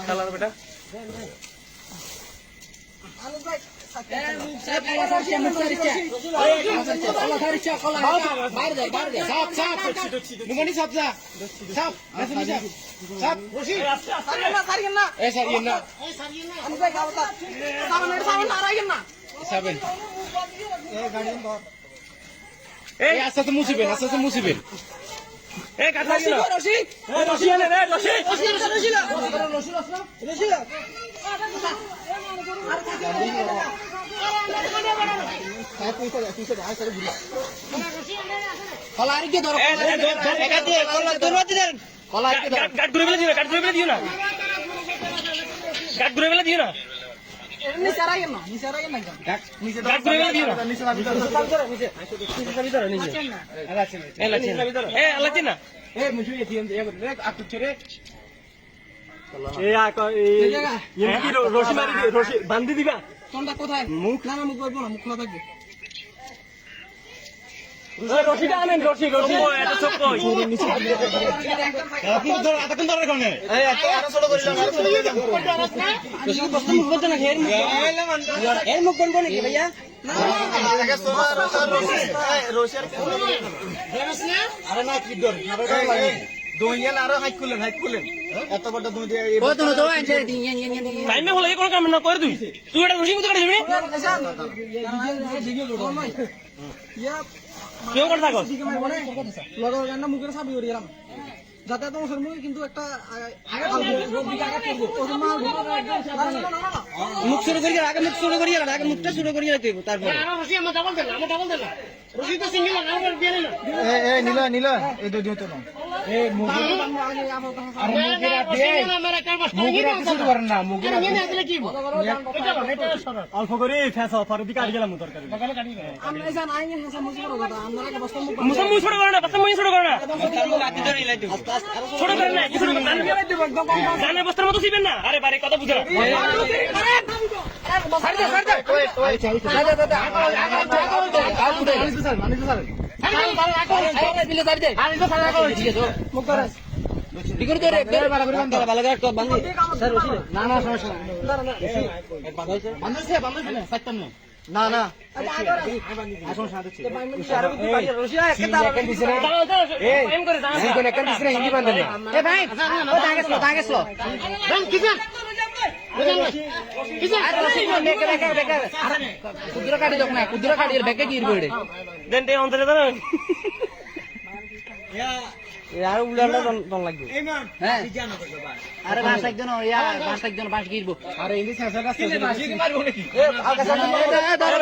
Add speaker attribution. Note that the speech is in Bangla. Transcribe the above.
Speaker 1: খেলা বেটা আস্তে আস্তে মুছিবেন আস্তে আস্তে মুছিবেন বান্ধি দিবা কোথায় মুখ না মুখ বলবো না মুখ খোলা থাকবে রশিটা আনেন রশি রশি এটা সব কই আপনি ধর এতক্ষণ ধরে কোনে এই এত ছোট করিলাম রশি বস্তু মুখ বলতে না এর মুখ কোন কোন কি ভাইয়া না আগে সোনা রশি আরে না কি ধর দইয়া না আরো হাইট খুলেন এত বড় দই দিয়ে ও তো দই আনছে টাইমে হলে কোন কাম না করে তুই এটা রশি কোথা কাটে দিবি ইয়া কেউ করে থাকো লগর গান্না মুখের সাবি করে গেলাম যাতে তোমার শর্মা কিন্তু একটা আগে মুখ শুরু করি আগে মুখ শুরু করি আগে মুখটা শুরু করি তুই তারপর রশি আমরা ডাবল দেন রশি তো সিঙ্গেল না আমরা বিয়ে না এই নীলা এই দুই তো না এই মুখের আরে মুখের দে মুখের শুরু করেন না মুখের নিয়ে দিলে কি অল্প করে ফেস অফার দিকে কাটি গেলাম তরকারি বগালে কাটি আমরা জান আইন হাসা মুজি করব না আমরা আগে বস্তা মুখ শুরু করে না বস্তা মুখ শুরু করে না লাতি ধরে লাইতে ছোট করে না কিছু না জানে বস্তার মতো ছিবেন না আরে বারে কথা বুঝা হিন্দি বান্ধব কুদুরা কাটি দেখ না কুদুরা কাটি বেকে কি ইরবো এডে দেন তে অন্তরে দাও यार उलाला don লাগবে হ্যাঁ আরে বাস একজন ইয়া বাস একজন বাস গিরবো আরে ইংলিশ ভাষা কাজ করতে বাস কি মারবো নাকি এ আকাশ দাঁড়া